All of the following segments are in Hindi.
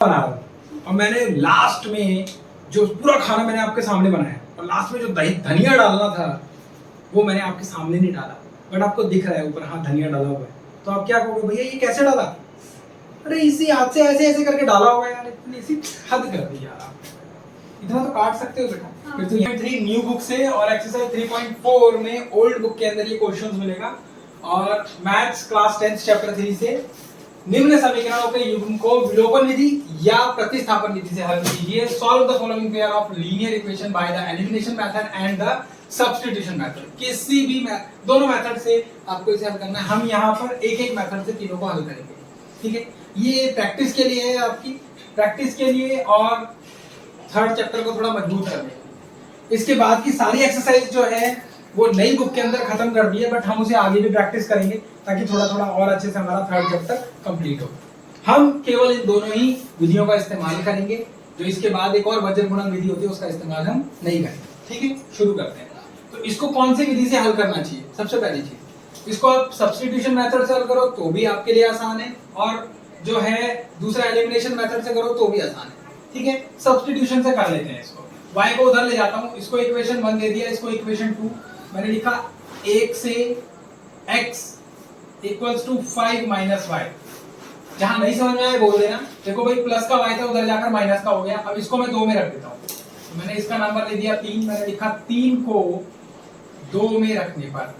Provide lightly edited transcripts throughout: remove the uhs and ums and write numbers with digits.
बना रहा हूं और मैंने लास्ट में जो पूरा खाना मैंने आपके सामने बनाया और लास्ट में जो धनिया डालना था वो मैंने आपके सामने नहीं डाला, बट आपको दिख रहा है ऊपर हाँ धनिया डाला हुआ है। तो आप क्या कहोगे, भैया ये कैसे डाला? अरे इसी हाथ से ऐसे ऐसे करके डाला हुआ है यार, इतनी सी हद कर दी यार आप, इतना तो काट सकते हो बेटा। फिर तो ये 3 न्यू बुक से और एक्सरसाइज 3.4 में ओल्ड बुक के अंदर ये क्वेश्चंस मिलेगा और मैथ्स क्लास 10 चैप्टर 3 से निम्न समीकरणों के युग्म को विलोपन विधि या प्रतिस्थापन विधि से हल कीजिए। Solve the following pair of linear equation by the elimination method and the substitution method. किसी भी दोनों मेथड से आपको इसे हल करना है। हम यहाँ पर एक एक मेथड से तीनों को हल करेंगे, ठीक है। ये प्रैक्टिस के लिए है, आपकी प्रैक्टिस के लिए और थर्ड चैप्टर को थोड़ा मजबूत करने। इसके बाद की सारी एक्सरसाइज जो है वो नई बुक के अंदर खत्म कर दी है, बट हम उसे आगे भी प्रैक्टिस करेंगे ताकि थोड़ा थोड़ा और अच्छे से हमारा थर्ड चैप्टर कंप्लीट हो। हम केवल इन दोनों ही विधियों का इस्तेमाल करेंगे, जो इसके बाद एक और वज्र गुणन विधि होती है उसका इस्तेमाल हम नहीं करेंगे, ठीक है। शुरू करते हैं। तो इसको कौन सी विधि से हल करना चाहिए? सबसे पहली चीज, इसको आप सब्स्टिट्यूशन मेथड से हल करो तो भी आपके लिए आसान है, और जो है दूसरा एलिमिनेशन मेथड से करो तो भी आसान है, ठीक है। सब्स्टिट्यूशन से कर लेते हैं इसको। y को उधर ले जाता हूं, इसको इक्वेशन 1 दे दिया, इसको इक्वेशन 2 मैंने लिखा 1 से x equals to 5 minus y। जहां नहीं समझ में आए बोल देना। देखो भाई प्लस का y था उधर जाकर माइनस का हो गया। अब इसको मैं 2 में रख देता हूं, तो मैंने इसका नंबर ले दिया 3। मैंने लिखा 3 को 2 में रखने पर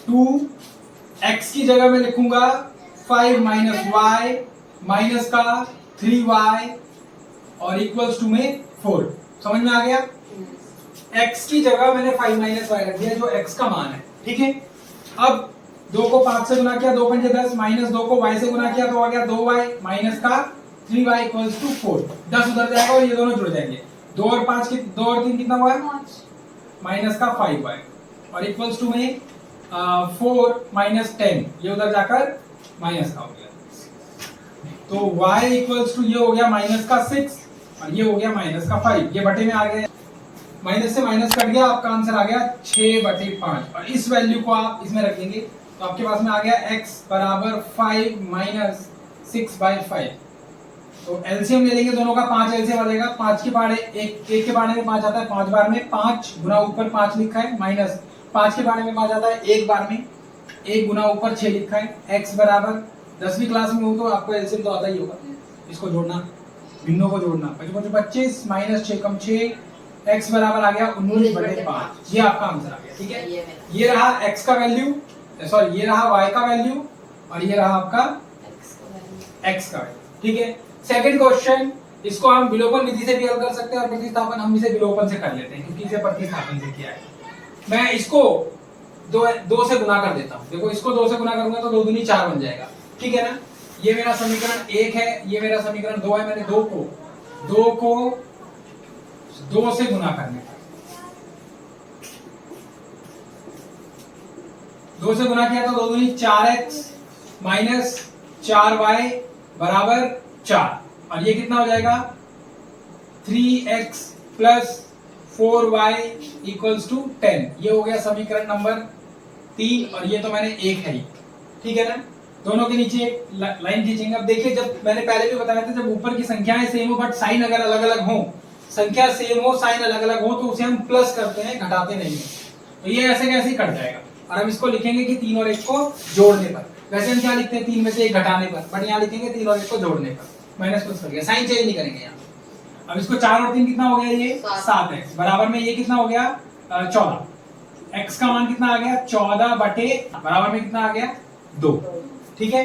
2x की जगह में लिखूंगा 5 माइनस y माइनस का 3y और इक्वल्स टू में 4। समझ में आ गया? x की जगह मैंने 5 माइनस y रख दिया जो x का मान है, ठीक है। अब 2 को 5 से गुना किया, 2 पंजे 10, माइनस 2 को y से गुना किया तो आ गया 2y माइनस का 3y इक्वल्स टू 4। 10 उधर जाएगा और ये दोनों जुड़ जाएंगे। 2 और 5 2 और 3 कितना हुआ? माइनस का 5y और इक्वल्स टू में 4 माइनस 10, ये उधर जाकर माइनस का हो गया। तो y इक्वल्स टू ये हो गया माइनस का 6 और ये हो गया माइनस का 5। ये बटे में आ गया, माइनस से माइनस कट गया, आपका आंसर आ गया 6/5। और इस वैल्यू को आप इसमें रख देंगे तो आपके पास में आ गया x बराबर 5 माइनस 6/5। तो एलसीएम ले लेंगे दोनों का, 5 एलसीएम आ जाएगा। 5 के पाड़े एक के पाड़े में 5 आता है, 5 बार में 5 गुना ऊपर 5 लिखा है, माइनस 5 के पाड़े में 5 आता है, एक बार में 1 गुना ऊपर 6 लिखा है। x बराबर 10वीं क्लास में हो तो आपको एलसीएम तो आता ही होगा। इसको जोड़ना, भिन्नों को जोड़ना, 25 माइनस 6 कम 6, x बराबर आ गया 19/5। ये आपका आंसर आ गया, ठीक है। ये रहा x का वैल्यू, सॉरी ये रहा y का वैल्यू और ये रहा आपका x का वैल्यू, ठीक है। सेकंड क्वेश्चन, इसको हम विलोपन विधि से भी हल कर सकते हैं और प्रतिस्थापन हम इसे विलोपन से कर लेते हैं क्योंकि इसे प्रतिस्थापन से किया है। मैं इसको 2 से गुना कर देता हूं। देखो इसको 2 से गुना करूंगा तो 2 दूनी 4 बन जाएगा, ठीक है ना। ये मेरा समीकरण 1 है, ये मेरा समीकरण 2 है। मैंने 2 को 2 से गुना करने पर 2 से गुना किया तो 2 दूनी 4x माइनस 4y बराबर 4 और ये कितना हो जाएगा 3x plus 4y equals to 10। ये हो गया समीकरण नंबर 3 और ये तो मैंने 1 है, ठीक है ना। दोनों के नीचे एक लाइन खींचेंगे। अब देखिए, जब मैंने पहले भी बताया था, जब ऊपर की संख्याएं सेम हो बट साइन अगर अलग अलग हो, संख्या सेम हो साइन अलग अलग हो, तो उसे हम प्लस करते हैं, घटाते नहीं है। तो ये ऐसे कैसे कट जाएगा और हम इसको लिखेंगे कि 3 और 1 को जोड़ने पर। वैसे हम क्या लिखते हैं, 3 में से 1 घटाने पर, बट यहाँ लिखेंगे 3 और 1 को जोड़ने पर। माइनस प्लस कर गया, साइन चेंज नहीं करेंगे यहाँ। अब इसको 4 और 3 कितना हो गया, ये 7x बराबर में ये कितना हो गया 14। x का मान कितना आ गया 14 बटे बराबर में कितना आ गया 2, ठीक है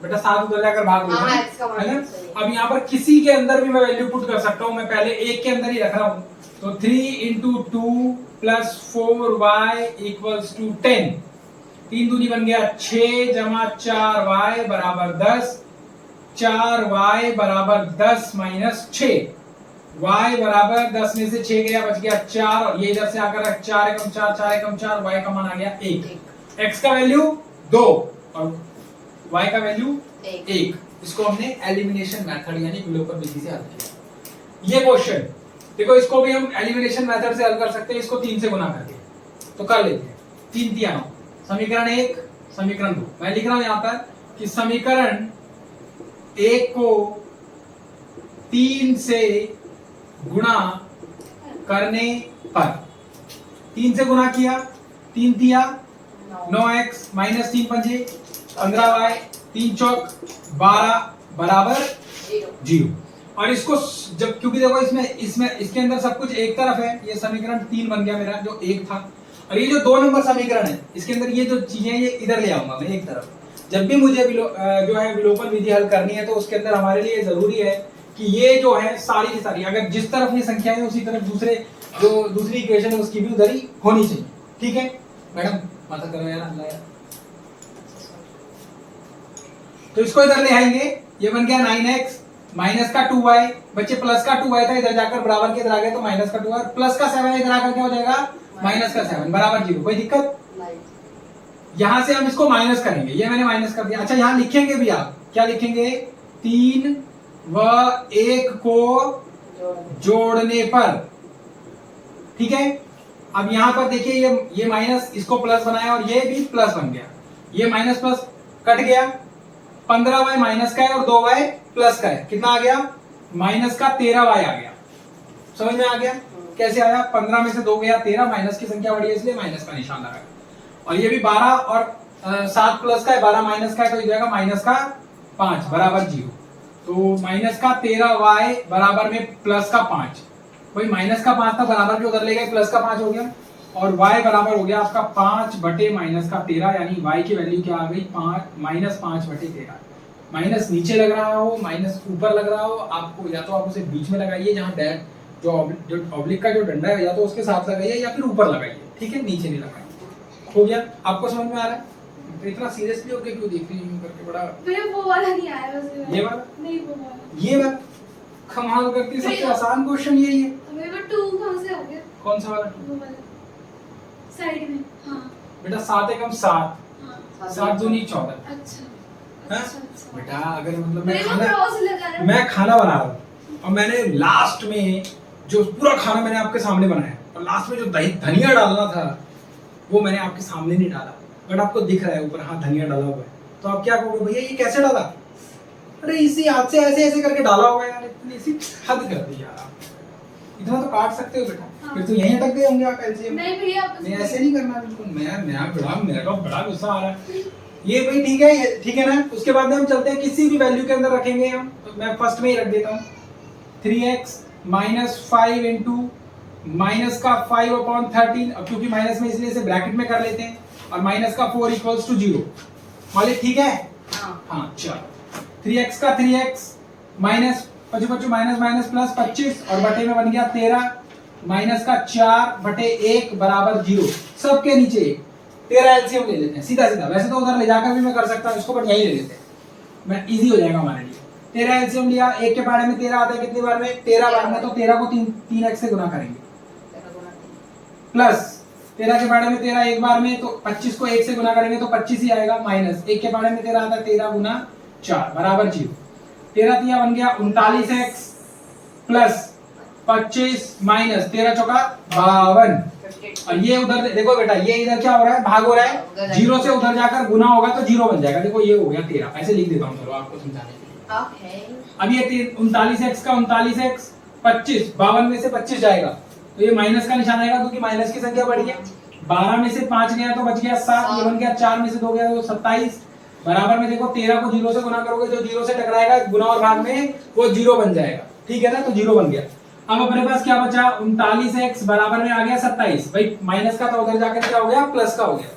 बेटा। 7 उधर जाकर भाग लो, है ना। अब यहाँ पर किसी के अंदर भी मैं वैल्यू पुट कर सकता हूँ। मैं पहले 1 के अंदर ही रख रहा हूँ, तो 3 × 2 प्लस 4y इक्वल्स टू 10। 3 दूनी बन गया 6 जमा 4y बराबर 10। 4y बराबर 10 माइनस 6, y बराबर 10 में से 6 गया, बच गया 4 और ये इधर से आकर 4 एकम 4, 4 एकम 4, y का मान आ गया 1। x का वैल्यू 2 और y का वैल्यू 1। इसको हमने एलिमिनेशन मेथड यानी विलोपन विधि से हल किया। ये क्वेश्चन देखो, इसको भी हम एलिमिनेशन मेथड से हल कर सकते हैं, इसको 3 से गुना करके। तो कर लेते हैं। 3 3 9, समीकरण 1, समीकरण 2। मैं लिख रहा हूं यहां पर कि समीकरण 1 को 3 से गुणा करने पर, 3 से गुणा किया, 3 दिया 9x माइनस 3 पंजे 15y 3 चौक 12 बराबर 0। और इसको जब, क्योंकि देखो इसमें इसके अंदर सब कुछ एक तरफ है, ये समीकरण 3 बन गया मेरा जो 1 था, और ये जो 2 नंबर समीकरण है इसके अंदर ये जो चीजें ये इधर ले आऊंगा मैं एक तरफ। जब भी मुझे जो है विलोपन विधि हल करनी है तो उसके अंदर हमारे लिए जरूरी है कि ये जो है सारी की सारी, अगर जिस तरफ ये संख्या है उसी तरफ दूसरी इक्वेशन है उसकी भी उधर ही होनी चाहिए। ठीक है मैडम, माता करो यार अल्लाह यार। तो इसको इधर ले आएंगे, ये बन गया 9x माइनस का 2y, बच्चे प्लस का 2y था इधर जाकर बराबर के इधर आ गया तो माइनस का 2y, प्लस का 7 इधर आकर क्या हो जाएगा माइनस का 7 बराबर 0। कोई दिक्कत? यहां से हम इसको माइनस करेंगे, ये मैंने माइनस कर दिया। अच्छा यहां लिखेंगे भी, आप क्या लिखेंगे? 3 व 1 को जोड़ने पर। ठीक है, अब यहां पर देखिए ये माइनस इसको प्लस बनाया और ये भी प्लस बन गया, ये माइनस प्लस कट गया, 15y माइनस का है और 2y प्लस का है, कितना आ गया? माइनस का 13y आ गया। समझ में आ गया कैसे आया? 15 में से 2 गया 13, माइनस की संख्या बढ़ी है इसलिए माइनस का निशान लगाया। और ये भी 12 और 7 प्लस का है, 12 माइनस का है तो हो जाएगा माइनस का 5 बराबर 0। तो माइनस का 13y बराबर में प्लस का 5, वही माइनस का 5 था बराबर के उधर ले गए, प्लस का 5 हो गया और y बराबर हो गया आपका 5 बटे माइनस का 13, यानी y की वैल्यू क्या आ गई? माइनस 5 बटे 13। माइनस नीचे लग रहा हो, माइनस ऊपर लग रहा हो, आपको या तो आप उसे बीच में लगाइए जहां डैश जो ऑब्लिक का जो डंडा है या तो उसके साथ लगाइए या फिर ऊपर लगाइए। ठीक है, नीचे नहीं लगाइए। हो गया? आपको समझ में आ रहा है? तो इतना सीरियसली होके क्यों देख रही हूं करके? बड़ा मेरे वो वाला नहीं आया बस। ये वाला नहीं, वो वाला ये वाला कमाल करती है, सबसे आसान क्वेश्चन यही है। मेरे को 2 कहां से आ गया? कौन सा वाला? वो वाला साइड में। हां बेटा 7 एकम 7, हां 7 दूनी 14। अच्छा हाँ? अच्छा बेटा अगर मतलब मैं खाना बना रहा हूँ और मैंने लास्ट में जो पूरा खाना मैंने आपके सामने बनाया और लास्ट में जो धनिया डालना था वो मैंने आपके सामने नहीं डाला, बट आपको दिख रहा है ऊपर हाँ धनिया डाला हुआ है, तो आप क्या कहोगे? भैया ये कैसे डाला? अरे इसी हाथ से ऐसे ऐसे करके डाला हुआ है यार, इतनी ऐसी हद कर दी यार आप। इतना तो काट सकते हो बेटा। हाँ। फिर तो यहीं अटक गए होंगे आप एलसीएम। नहीं भैया नहीं ऐसे नहीं करना बिल्कुल। मेरे को बड़ा गुस्सा आ रहा है ये भाई। ठीक है, ये ठीक है ना। उसके बाद में हम चलते हैं किसी भी वैल्यू के अंदर रखेंगे हम, तो मैं फर्स्ट में ही रख देता हूँ 3x माइनस 5 इंटू माइनस का 5/13, अब क्योंकि माइनस में इसलिए इसे ब्रैकेट में कर लेते हैं, और माइनस का 4 इक्वल्स टू 0। मालिक ठीक है? हाँ चलो 3x का 3x minus 55 minus minus plus 25 और बटे में बन गया 13 माइनस का 4 बटे 1 बराबर 0। सबके नीचे 13 एलसीएम ले लेते हैं सीधा सीधा। वैसे तो उधर ले जाकर भी मैं कर सकता हूँ इसको, बट यहीं ले लेते हैं, मैं इजी हो जाएगा हमारे लिए। 13 एलसीएम लिया, 1 के बारे में 13 आता है, कितनी बार में? 13 बार में, तो 13 को 3x से गुना करेंगे, प्लस 13 के बारे में 13 एक बार में, तो 25 को 1 से गुना करेंगे तो 25 ही आएगा, माइनस 1 के बारे में 13 आता है, 13 गुना 4 बराबर 0। 13 तिया बन गया 39x प्लस 25 माइनस 13 चौका 52। और ये उधर देखो बेटा, ये इधर क्या हो रहा है? भाग हो रहा है, 0 से उधर जाकर गुना होगा तो 0 बन जाएगा। देखो ये हो गया 13, ऐसे लिख देता हूँ चलो आपको समझाने के लिए। अब ये 39x का 39x 25, 52 में से 25 जाएगा तो ये माइनस का निशान आएगा क्योंकि माइनस की संख्या बढ़ी है। 12 में से 5 गया तो बच गया 7, ये बन गया 4 में से 2 गया तो 27 बराबर में। देखो 13 को 0 से गुना करोगे, जो 0 से टकराएगा गुना और भाग में वो 0 बन जाएगा। ठीक है ना, तो 0 बन गया। अब अपने पास क्या बचा? 39x बराबर में आ गया 27, भाई माइनस का तो उधर जाकर क्या हो गया? प्लस का हो गया।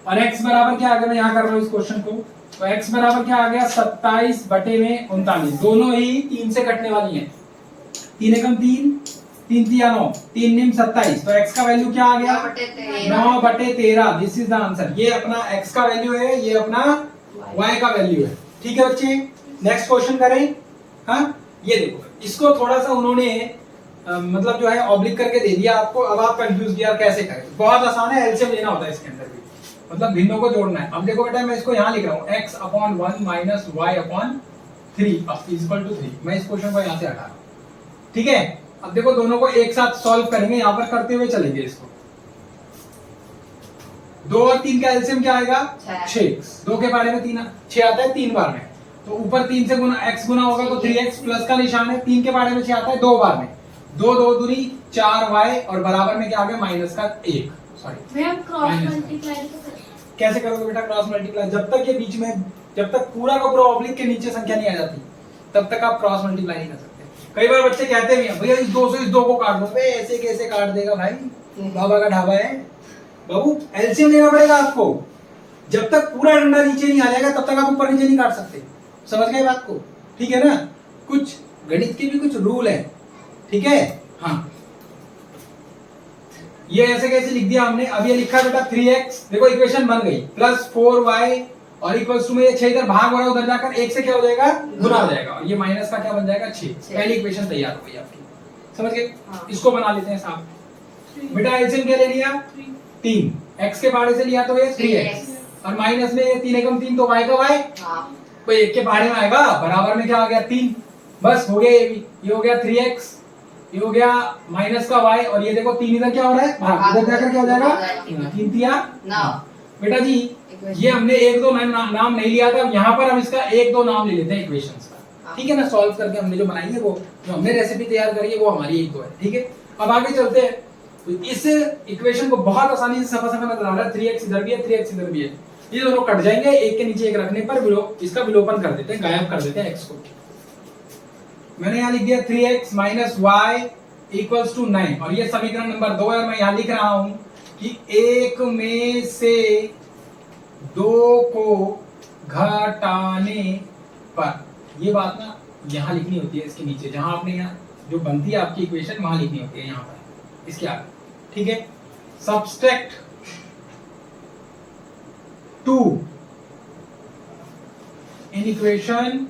और x बराबर क्या आ गया? मैं यहाँ कर रहा हूँ इस क्वेश्चन को, तो x बराबर क्या आ गया? 27 बटे में 39, दोनों ही 3 से कटने वाली हैं। 3 एकम 3, 3 तिया 9, 3 निम 27, तो x का वैल्यू क्या आ गया? 9 बटे 13। This is the answer. ये अपना x का वैल्यू है, ये अपना y का वैल्यू है। ठीक है बच्चे, नेक्स्ट क्वेश्चन करें। हाँ ये देखो, इसको थोड़ा सा उन्होंने मतलब जो है ऑब्लिक करके दे दिया आपको। अब आप कंफ्यूज किया कैसे करें। बहुत आसान है, एलसीएम लेना होता है इसके अंदर भी, मतलब भिन्नों को जोड़ना है। अब देखो बेटा, मैं इसको यहाँ लिख रहा हूँ x/1 minus y/3 equal to 3। मैं इस क्वेश्चन को यहाँ से हटा रहा हूँ। ठीक है, अब देखो दोनों को एक साथ सॉल्व करेंगे, यहाँ पर करते हुए चलेंगे इसको। 2 और 3 का एलसीएम क्या आएगा? छह। 6। 2 के पहाड़े में 6 आता है 3 बार में, तो ऊपर 3 से गुना x गुना होगा तो 3x प्लस का निशान है, 3 के पहाड़े में 6 आता है 2 बार में, 2 2 दूनी 4y और बराबर में क्या आ गया माइनस का 1। Sorry ma'am cross Minus. Multiply तो कर कैसे करोगे बेटा क्रॉस मल्टीप्लाई? जब तक ये बीच में, जब तक पूरा का पूरा ऑब्लिक के नीचे संख्या नहीं आ जाती तब तक आप क्रॉस मल्टीप्लाई नहीं कर सकते। कई बार बच्चे कहते भी हैं भैया इस 2 से इस 2 को काट दो। बे ऐसे कैसे काट देगा भाई, बाबा का ढाबा है बाबू, एलसीएम लेना पड़ेगा आपको। जब तक पूरा डंडा नीचे नहीं आ जाएगा तब तक आप ऊपर नीचे नहीं काट सकते। समझ गए बात को? ठीक है ना? कुछ गणित के भी कुछ रूल है, ठीक है? हाँ, ये ऐसे कैसे लिख दिया हमने? अब ये लिखा बेटा 3x, देखो इक्वेशन बन गई, प्लस 4y और इक्वल्स टू में ये 6 इधर भाग हो रहा है, उधर जाकर 1 से क्या हो जाएगा? गुना हो जाएगा, और ये माइनस का क्या बन जाएगा? 6। पहली इक्वेशन तैयार हो गई आपकी। समझ गए? हाँ। इसको बना लेते हैं साहब। 3 बेटा एलसीएम क्या ले लिया? 3। x के पहाड़े से लिया तो ये 3x, और माइनस में ये 3 एकम 3 तो y का y, हाँ तो 1 के पहाड़े में आएगा, बराबर में क्या आ गया? 3। बस हो गया ये भी, ये हो गया 3x, ये हो गया माइनस का y, और ये देखो 3 इधर क्या हो रहा है? भाग, इधर जाकर क्या हो जाएगा? 3 तिया 9। बेटा जी ये हमने 1 2 नाम नहीं लिया था, यहाँ पर हम इसका 1 2 नाम ले लेते हैं इक्वेशंस का, ठीक है ना? सॉल्व करके हमने जो बनाई है, वो जो हमने रेसिपी तैयार करी है वो हमारी 1 2 है, ठीक है? अब आगे चलते हैं। तो इस इक्वेशन को बहुत आसानी से सफा नजर आ रहा है, 3x इधर भी है 3x इधर भी है, ये दोनों कट जाएंगे, एक के नीचे एक रखने पर इसका विलोपन कर देते हैं, गायब कर देते हैं x को। मैंने यहाँ लिख दिया 3x minus y equals to 9, और ये समीकरण नंबर 2 है। मैं यहाँ लिख रहा हूं कि 1 में से 2 को घटाने पर, ये बात ना यहाँ लिखनी होती है, इसके नीचे जहां आपने यहाँ जो बनती है आपकी इक्वेशन वहां लिखनी होती है, यहाँ पर इसके आगे, ठीक है? सब्सट्रैक्ट 2 इन इक्वेशन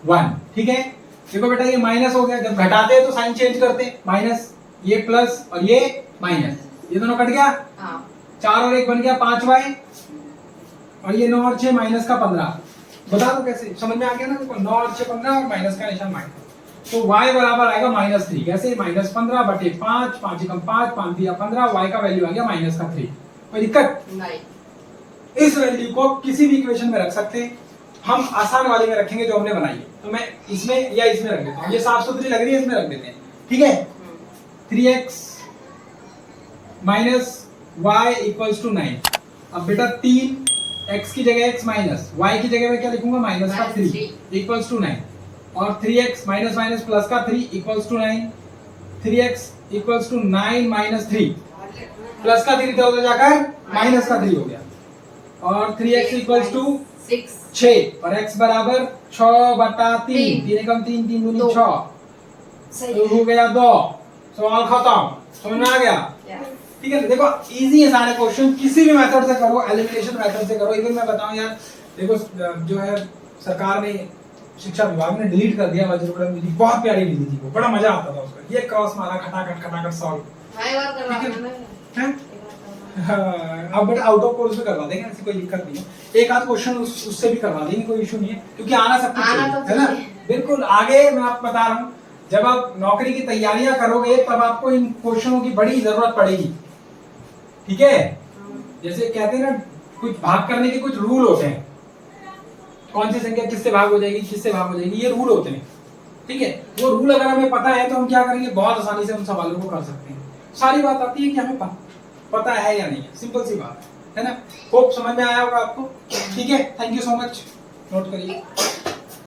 1, ठीक है? देखो बेटा ये माइनस हो गया, जब घटाते हैं तो साइन चेंज करते हैं, माइनस, ये प्लस और ये माइनस, ये दोनों कट गया, हाँ 4 और 1 बन गया 5y, और ये 9 और 6 माइनस का 15। बता दो कैसे, समझ में आ गया ना? देखो 9 और 6 15 और माइनस का निशान माइनस, तो y बराबर आएगा -3। कैसे? -15 बटे 5, 5 एकम 5, 5 दिया 15, y का वैल्यू आ गया -3। कोई दिक्कत? नहीं। इस वैल्यू को किसी भी इक्वेशन में रख सकते हैं, हम आसान वाले में रखेंगे जो हमने बनाई है, तो मैं इसमें या इसमें रख देता हूँ, ये साफ सुथरी लग रही है, इसमें रख देते हैं, ठीक है? 3x minus y equals to 9। अब बेटा 3 x की जगह x माइनस y की जगह में क्या लिखूंगा? माइनस का 3 इक्वल्स टू 9, और 3x माइनस माइनस प्लस का 3 equals to 9, 3x equals to 9 minus 3, plus का 3 उधर जाकर माइनस का 3 हो गया, और 3x इक्वल्स टू 6, और x बराबर 6 बटा 3, 3 एकम 3, 3 दूनी 6, तो हो गया 2। सवाल खत्म। समझ में आ गया? ठीक है? देखो इजी है सारे क्वेश्चन, किसी भी मेथड से करो, एलिमिनेशन मेथड से करो। इवन मैं बताऊं यार, देखो जो है सरकार ने, शिक्षा विभाग ने डिलीट कर दिया वज्रकरण विधि, बहुत प्यारी विधि थी वो, बड़ा मजा आता था उसका, ये क्रॉस मारा खटाखट सॉल्व, अब बेटा आउट ऑफ कोर्स में करवा देंगे, ऐसी कोई दिक्कत नहीं है। एक आध क्वेश्चन उससे भी करवा देंगे, कोई इशू नहीं है, क्योंकि आना सब कुछ है ना? बिल्कुल। आगे मैं आपको बता रहा हूँ, जब आप नौकरी की तैयारियां करोगे तब आपको इन क्वेश्चनों की बड़ी जरूरत पड़ेगी, ठीक है? जैसे कहते हैं ना, कुछ भाग करने के कुछ रूल होते हैं, कौन सी संख्या किससे भाग हो जाएगी, किससे भाग हो जाएगी, ये रूल होते हैं, ठीक है? वो रूल अगर हमें पता है तो हम क्या करेंगे, बहुत आसानी से उन सवालों को कर सकते हैं। सारी बात आती है कि हमें पता है या नहीं है, सिंपल सी बात है ना? होप समझ में आया होगा आपको, ठीक है? Thank you so much, note करिए।